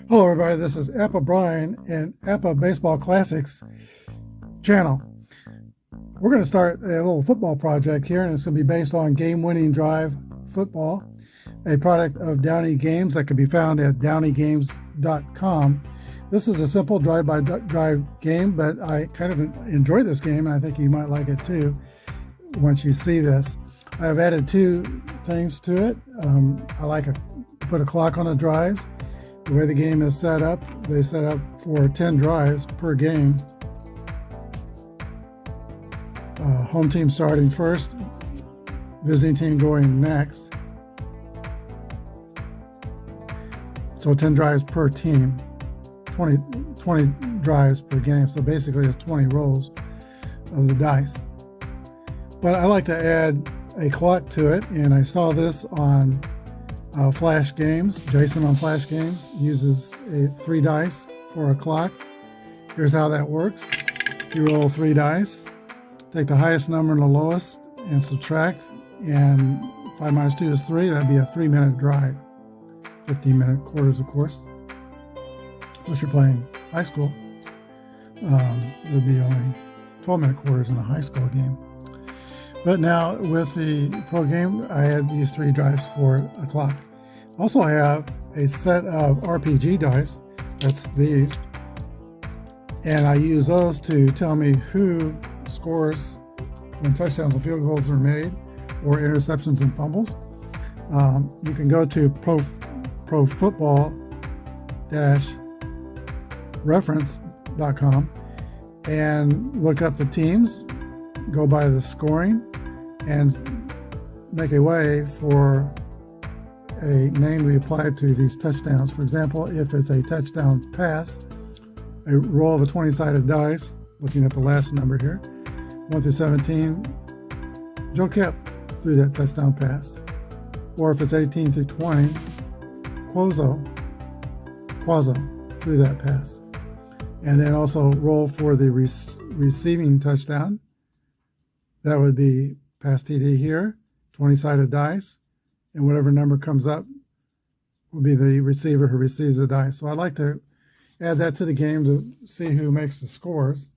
Hello, everybody. This is Apba Brian and Apba Baseball Classics channel. We're going to start a little football project here, and it's going to be based on game-winning drive football, a product of Downey Games that can be found at downeygames.com. This is a simple drive-by-drive game, but I kind of enjoy this game, and I think you might like it too once you see this. I've added two things to it. I like to put a clock on the drives. The way the game is set up, they set up for 10 drives per game. Home team starting first, visiting team going next. So 10 drives per team, 20 drives per game. So basically it's 20 rolls of the dice. But I like to add a clock to it, and I saw this on Flash Games. Jason on Flash Games uses 3 dice for a clock. Here's how that works. You roll 3 dice, take the highest number and the lowest, and subtract, and 5 minus 2 is 3. That'd be a 3-minute drive. 15-minute quarters, of course. Unless you're playing high school. There'd be only 12-minute quarters in a high school game. But now with the pro game, I had these 3 drives for a clock. Also, I have a set of RPG dice, that's these, and I use those to tell me who scores when touchdowns and field goals are made, or interceptions and fumbles. You can go to profootball-reference.com and look up the teams, go by the scoring, and make a way for a name to be applied to these touchdowns. For example, if it's a touchdown pass, a roll of a 20-sided dice, looking at the last number here, 1 through 17, Joe Kep threw that touchdown pass. Or if it's 18 through 20, Quazo threw that pass. And then also roll for the receiving touchdown. That would be pass TD here, 20-sided dice, and whatever number comes up will be the receiver who receives the dice. So I'd like to add that to the game to see who makes the scores.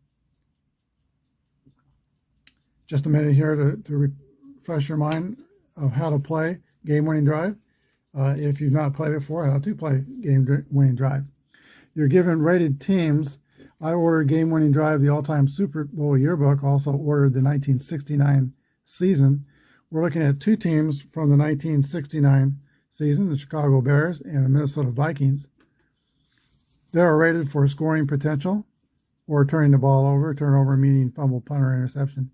Just a minute here to refresh your mind of how to play game-winning drive. If you've not played it before, how to play game-winning drive. You're given rated teams. I ordered Game Winning Drive, the all-time Super Bowl yearbook, also ordered the 1969 season. We're looking at 2 teams from the 1969 season, the Chicago Bears and the Minnesota Vikings. They are rated for scoring potential or turning the ball over, turnover meaning fumble, punt, or interception.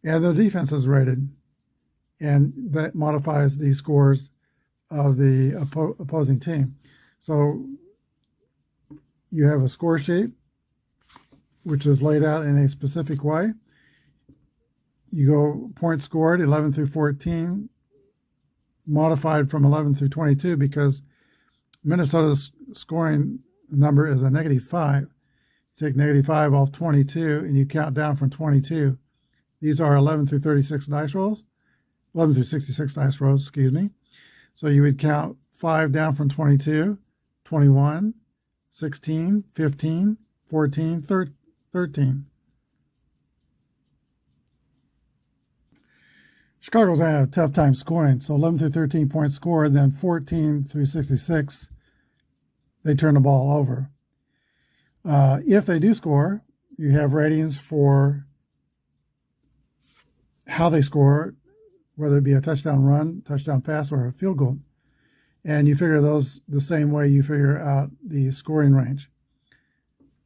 And the defense is rated, and that modifies the scores of the opposing team. So you have a score sheet, which is laid out in a specific way. You go points scored, 11 through 14, modified from 11 through 22 because Minnesota's scoring number is a -5. You take -5 off 22, and you count down from 22. These are 11 through 36 dice rolls, 11 through 66 dice rolls, excuse me. So you would count 5 down from 22, 21, 16, 15, 14, 13. Chicago's had a tough time scoring, so 11 through 13 points scored, then 14 through 66, they turn the ball over. If they do score, you have ratings for how they score, whether it be a touchdown run, touchdown pass, or a field goal. And you figure those the same way you figure out the scoring range.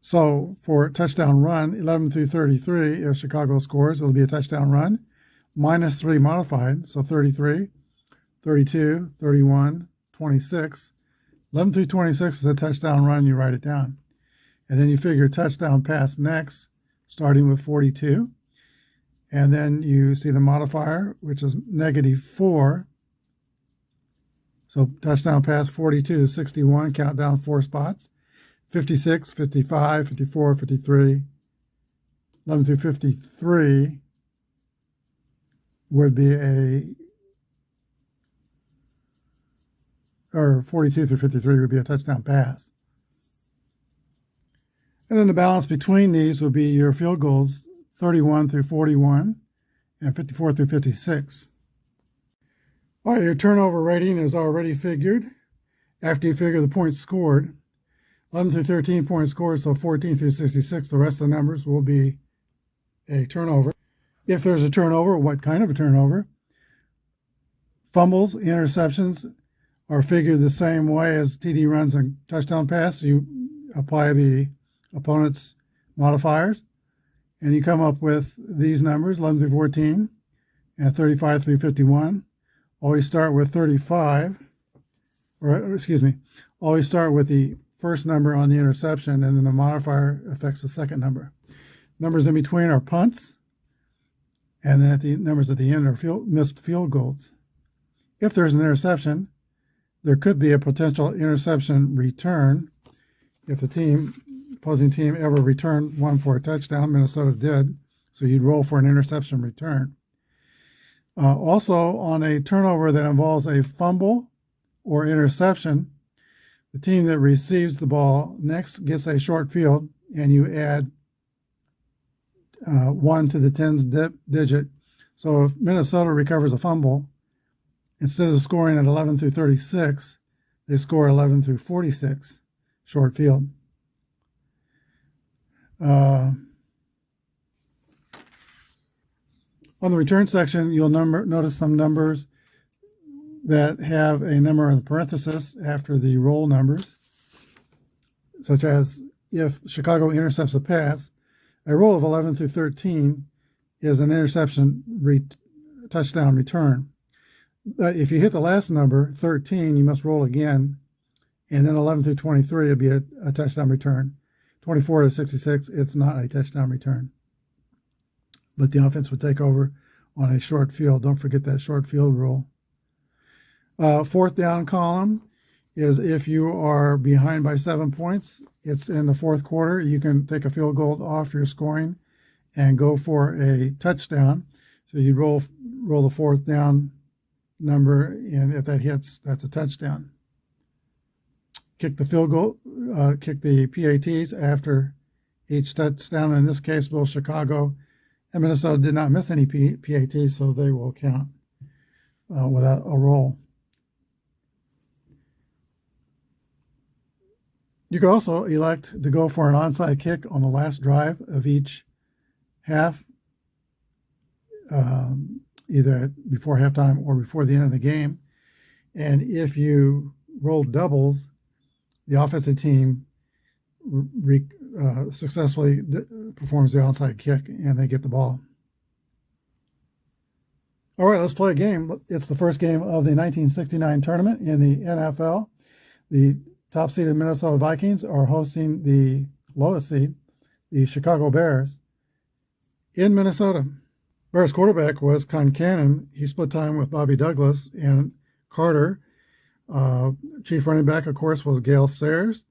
So for touchdown run, 11 through 33, if Chicago scores, it'll be a touchdown run, -3 modified, so 33, 32, 31, 26. 11 through 26 is a touchdown run, you write it down. And then you figure touchdown pass next, starting with 42. And then you see the modifier, which is -4. So touchdown pass 42 to 61, count down 4 spots. 56, 55, 54, 53, 11 through 53 would be or 42 through 53 would be a touchdown pass. And then the balance between these would be your field goals, 31 through 41 and 54 through 56. All right, your turnover rating is already figured. After you figure the points scored, 11 through 13 points scored, so 14 through 66, the rest of the numbers will be a turnover. If there's a turnover, what kind of a turnover? Fumbles, interceptions are figured the same way as TD runs and touchdown pass. You apply the opponent's modifiers, and you come up with these numbers, 11 through 14 and 35 through 51. Always start with 35, or excuse me, always start with the first number on the interception, and then the modifier affects the second number. Numbers in between are punts, and then the numbers at the end are missed field goals. If there's an interception, there could be a potential interception return. If the opposing team ever returned one for a touchdown, Minnesota did, so you'd roll for an interception return. Also, on a turnover that involves a fumble or interception, the team that receives the ball next gets a short field, and you add 1 to the tens digit. So if Minnesota recovers a fumble, instead of scoring at 11 through 36, they score 11 through 46, short field. On the return section, you'll notice some numbers that have a number in the parenthesis after the roll numbers, such as if Chicago intercepts a pass, a roll of 11 through 13 is an interception touchdown return. But if you hit the last number, 13, you must roll again, and then 11 through 23 would be a touchdown return. 24 to 66, it's not a touchdown return. But the offense would take over on a short field. Don't forget that short field rule. Fourth down column is if you are behind by 7 points, it's in the fourth quarter, you can take a field goal off your scoring and go for a touchdown. So you roll the fourth down number, and if that hits, that's a touchdown. Kick the field goal, kick the PATs after each touchdown. In this case, both Chicago and Minnesota did not miss any PATs, so they will count without a roll. You could also elect to go for an onside kick on the last drive of each half, either before halftime or before the end of the game. And if you roll doubles, the offensive team successfully performs the onside kick and they get the ball. All right, let's play a game. It's the first game of the 1969 tournament in the NFL. The top seeded Minnesota Vikings are hosting the lowest seed, the Chicago Bears, in Minnesota. Bears quarterback was Concannon. He split time with Bobby Douglas and Carter. Chief running back, of course, was Gale Sayers.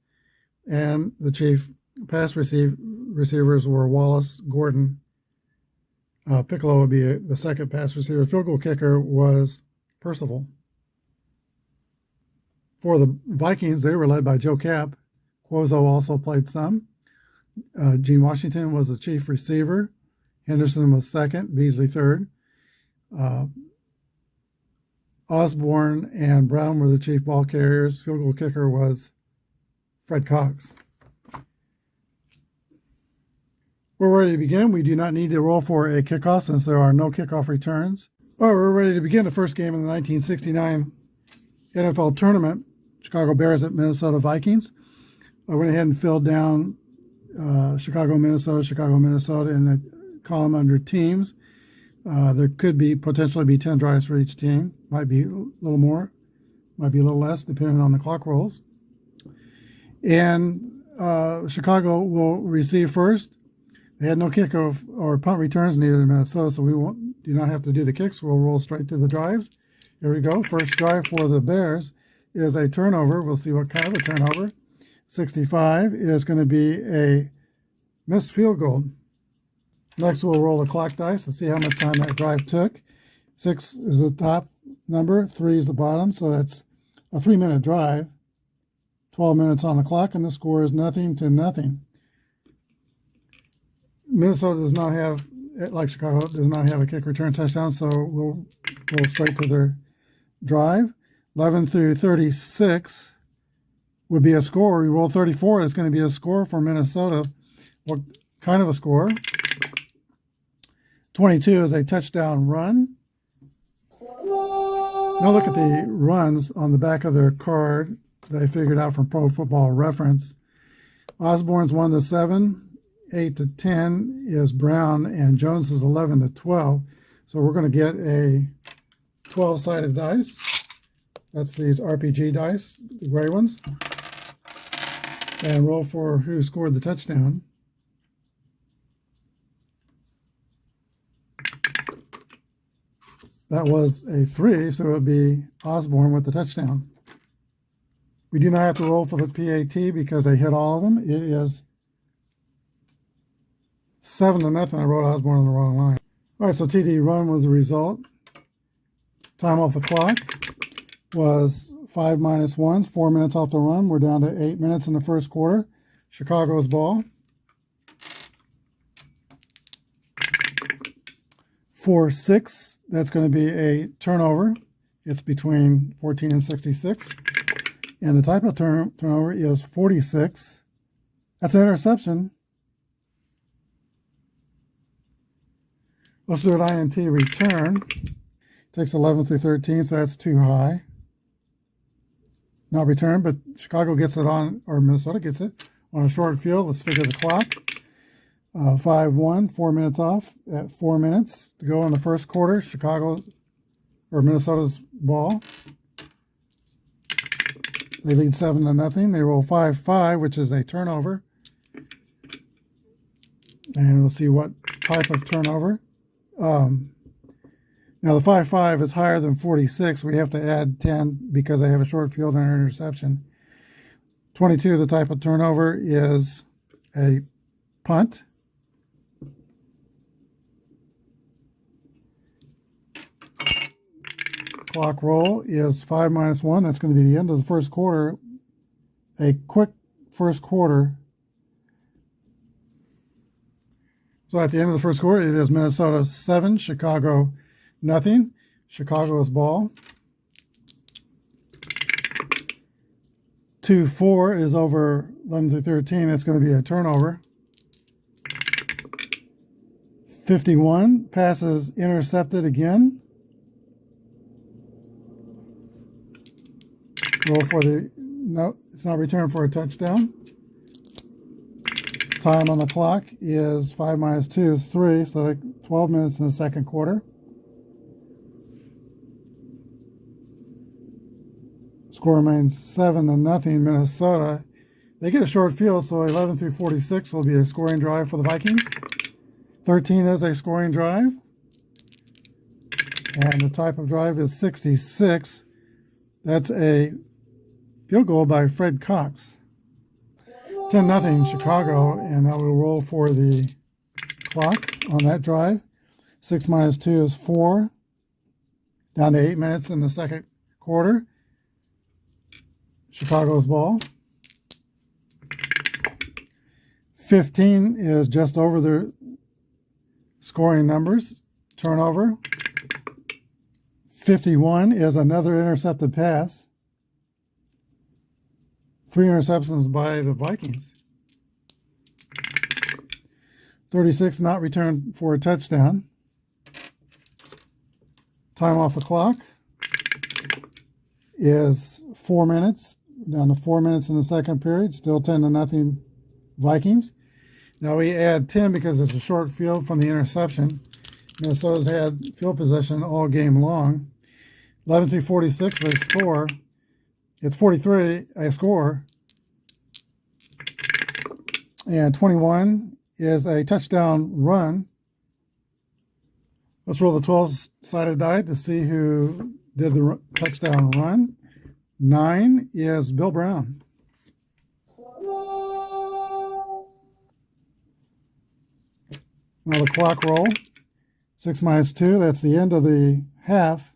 And the chief pass receivers were Wallace, Gordon. Piccolo would be the second pass receiver. Field goal kicker was Percival. For the Vikings, they were led by Joe Kapp. Quozo also played some. Gene Washington was the chief receiver. Henderson was second. Beasley third. Osborne and Brown were the chief ball carriers. Field goal kicker was Fred Cox. We're ready to begin. We do not need to roll for a kickoff since there are no kickoff returns. All right, we're ready to begin the first game in the 1969 NFL tournament. Chicago Bears at Minnesota Vikings. I went ahead and filled down Chicago, Minnesota in the column under teams. There could potentially be 10 drives for each team. Might be a little more, might be a little less, depending on the clock rolls. And Chicago will receive first. They had no kickoff or punt returns needed in Minnesota, so do not have to do the kicks. We'll roll straight to the drives. Here we go. First drive for the Bears is a turnover. We'll see what kind of a turnover. 65 is going to be a missed field goal. Next, we'll roll the clock dice to see how much time that drive took. 6 is the top number, 3 is the bottom, so that's a 3-minute drive, 12 minutes on the clock, and the score is 0-0. Minnesota does not have, like Chicago, does not have a kick return touchdown, so we'll go straight to their drive. 11 through 36 would be a score. We roll 34, it's going to be a score for Minnesota. What kind of a score? 22 is a touchdown run. Now look at the runs on the back of their card that I figured out from Pro Football Reference. Osborne's 1-7, 8-10 is Brown, and Jones is 11-12. So we're going to get a 12-sided dice. That's these RPG dice, the gray ones. And roll for who scored the touchdown. That was a 3, so it would be Osborne with the touchdown. We do not have to roll for the PAT because they hit all of them. It is 7-0. I wrote Osborne on the wrong line. All right, so TD run was the result. Time off the clock was 5 minus 1, 4 minutes off the run. We're down to 8 minutes in the first quarter. Chicago's ball. 4-6, that's going to be a turnover. It's between 14 and 66. And the type of turnover is 46. That's an interception. Let's do an INT return. Takes 11 through 13, so that's too high. Not return, but Chicago gets it on, or Minnesota gets it on a short field. Let's figure the clock. 5-1, 4 minutes off. At 4 minutes to go in the first quarter, Minnesota's ball. They lead 7-0. They roll 5-5, which is a turnover. And we'll see what type of turnover. Now the 5-5 is higher than 46. We have to add 10 because they have a short field and an interception. 22, the type of turnover is a punt. Clock roll is 5 minus 1. That's going to be the end of the first quarter. A quick first quarter. So at the end of the first quarter, it is Minnesota 7, Chicago nothing. Chicago's ball. 2-4 is over 11 through 13. That's going to be a turnover. 51, passes intercepted again. Roll for no, it's not returned for a touchdown. Time on the clock is 5 minus 2 is 3, so like 12 minutes in the second quarter. Score remains 7-0 Minnesota. They get a short field, so 11 through 46 will be a scoring drive for the Vikings. 13 is a scoring drive. And the type of drive is 66. That's a field goal by Fred Cox. 10-0 Chicago, and that will roll for the clock on that drive. 6 minus 2 is 4. Down to 8 minutes in the second quarter. Chicago's ball. 15 is just over their scoring numbers. Turnover. 51 is another intercepted pass. 3 interceptions by the Vikings. 36 not returned for a touchdown. Time off the clock is 4 minutes. Down to 4 minutes in the second period. Still 10-0 Vikings. Now we add 10 because it's a short field from the interception. Minnesota's had field possession all game long. 11 through 46, they score. It's 43, a score. And 21 is a touchdown run. Let's roll the 12-sided die to see who did the touchdown run. 9 is Bill Brown. Now the clock roll. 6 minus 2, that's the end of the half.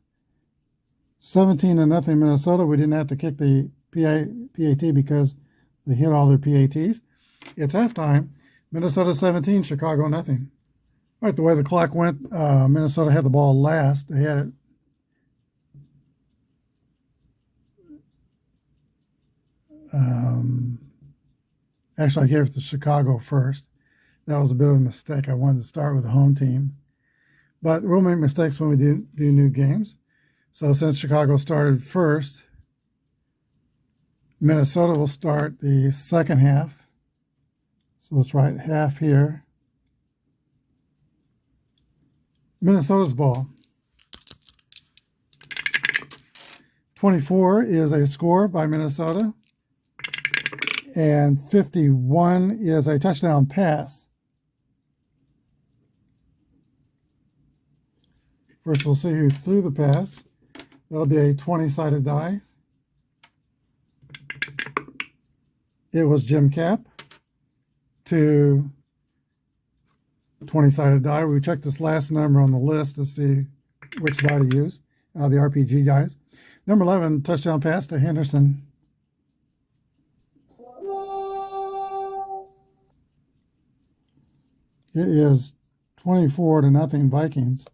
17-0 Minnesota. We didn't have to kick the PAT because they hit all their PATs. It's halftime. Minnesota 17, Chicago nothing. All right, the way the clock went, Minnesota had the ball last. They had it. Actually, I gave it to Chicago first. That was a bit of a mistake. I wanted to start with the home team. But we'll make mistakes when we do new games. So since Chicago started first, Minnesota will start the second half. So let's write half here. Minnesota's ball. 24 is a score by Minnesota. And 51 is a touchdown pass. First, we'll see who threw the pass. That'll be a 20-sided die. It was Jim Cap to 20-sided die. We checked this last number on the list to see which die to use, the RPG dice. Number 11, touchdown pass to Henderson. It is 24-0 Vikings.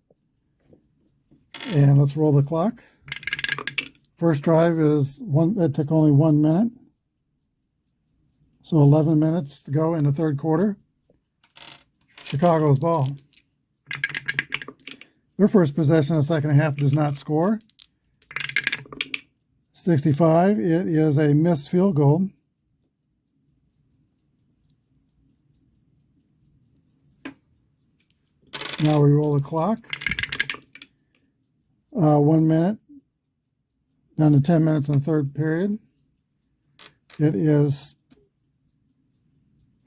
And let's roll the clock. First drive is that took only 1 minute. So 11 minutes to go in the third quarter. Chicago's ball. Their first possession of the second half does not score. 65, it is a missed field goal. Now we roll the clock. 1 minute, down to 10 minutes in the third period. It is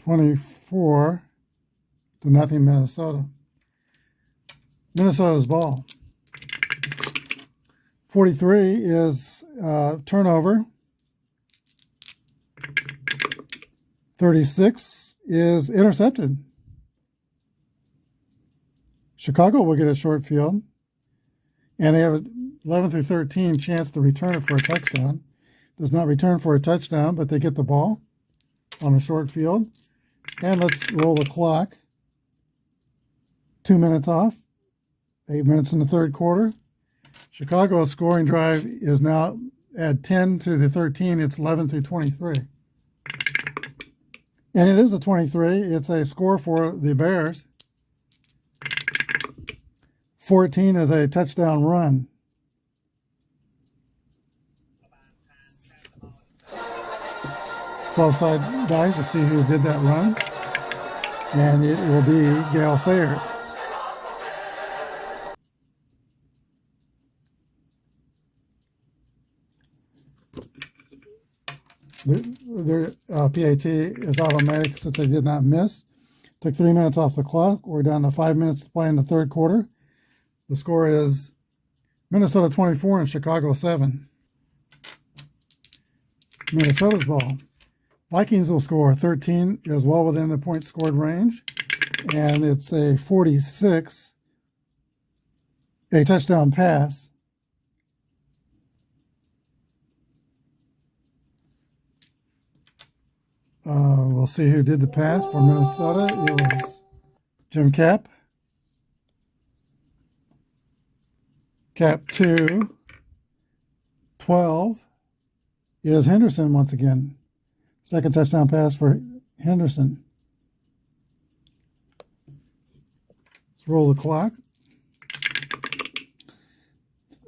24-0 Minnesota. Minnesota's ball. 43 is turnover. 36 is intercepted. Chicago will get a short field. And they have an 11 through 13 chance to return it for a touchdown. Does not return for a touchdown, but they get the ball on a short field. And let's roll the clock. 2 minutes off. 8 minutes in the third quarter. Chicago's scoring drive is now at 10 to the 13. It's 11 through 23. And it is a 23. It's a score for the Bears. 14 is a touchdown run. Twelve-side die to see who did that run. And it will be Gale Sayers. Their PAT is automatic since they did not miss. Took 3 minutes off the clock. We're down to 5 minutes to play in the third quarter. The score is Minnesota 24 and Chicago 7. Minnesota's ball. Vikings will score 13, is well within the point scored range. And it's a 46, a touchdown pass. We'll see who did the pass for Minnesota. It was Jim Cap. Cap 2, 12 is Henderson once again. Second touchdown pass for Henderson. Let's roll the clock.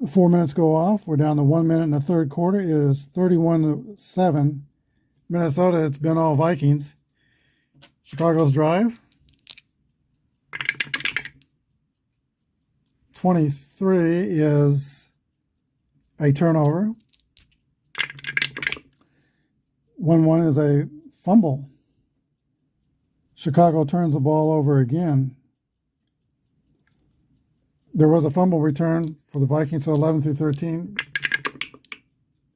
4 minutes go off. We're down to 1 minute in the third quarter. It is 31-7. Minnesota, it's been all Vikings. Chicago's drive. 23 is a turnover. 1-1 is a fumble. Chicago turns the ball over again. There was a fumble return for the Vikings, so 11 through 13.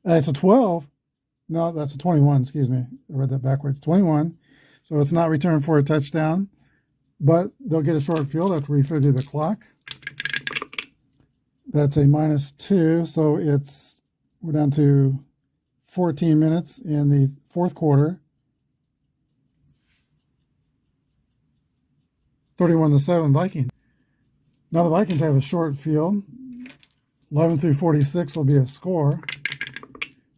It's a 12. No, that's a 21, excuse me. I read that backwards. 21. So it's not returned for a touchdown, but they'll get a short field after we figure the clock. That's a -2, so we're down to 14 minutes in the fourth quarter. 31-7 Vikings. Now the Vikings have a short field. 11 through 46 will be a score.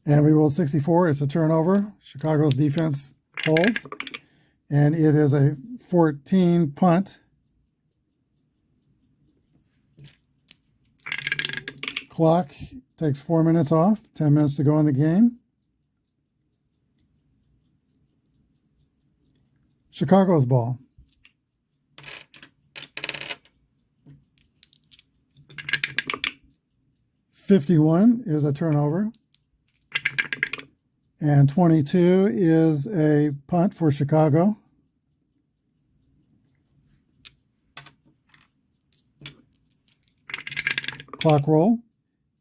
And we rolled 64. It's a turnover. Chicago's defense holds. And it is a 14 punt. Clock takes 4 minutes off. 10 minutes to go in the game. Chicago's ball. .51 is a turnover. And 22 is a punt for Chicago. Clock roll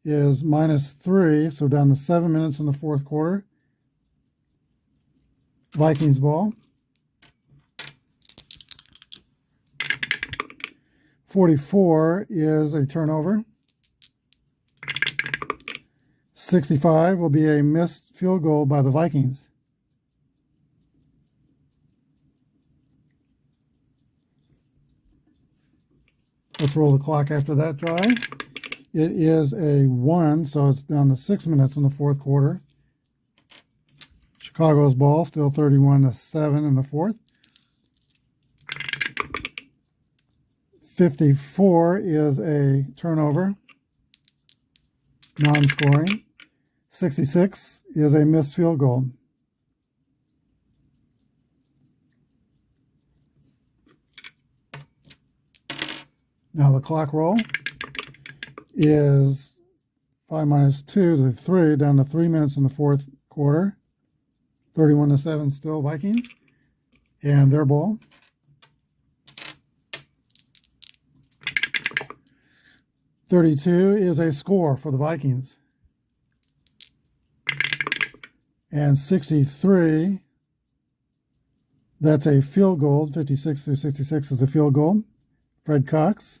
is -3, so down to 7 minutes in the fourth quarter. Vikings ball. 44 is a turnover. 65 will be a missed field goal by the Vikings. Let's roll the clock after that drive. It is a 1, so it's down to 6 minutes in the fourth quarter. Chicago's ball, still 31-7 in the fourth. 54 is a turnover, non-scoring. 66 is a missed field goal. Now the clock roll is 5 minus 2 is a 3, down to 3 minutes in the fourth quarter. 31-7 still Vikings. And their ball. .32 is a score for the Vikings. And 63, that's a field goal. 56 through 66 is a field goal. Fred Cox.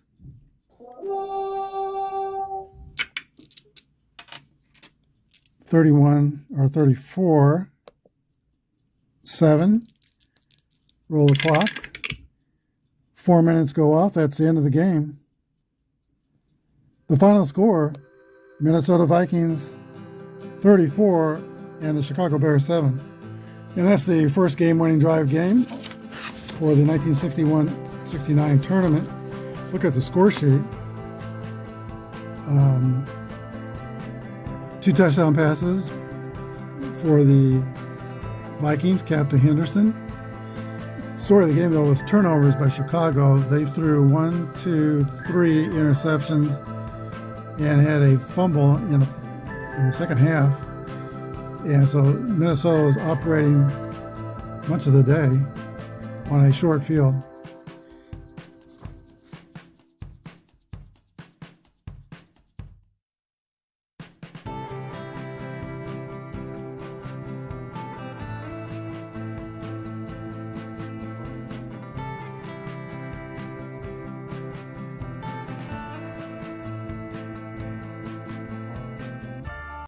.34, 7. Roll the clock. 4 minutes go off. That's the end of the game. The final score, Minnesota Vikings 34 and the Chicago Bears 7. And that's the first game-winning drive game for the 1961-69 tournament. Let's look at the score sheet. 2 touchdown passes for the Vikings, Captain Henderson. Story of the game, though, was turnovers by Chicago. They threw 1, 2, 3 interceptions and had a fumble in the second half. And so Minnesota was operating much of the day on a short field.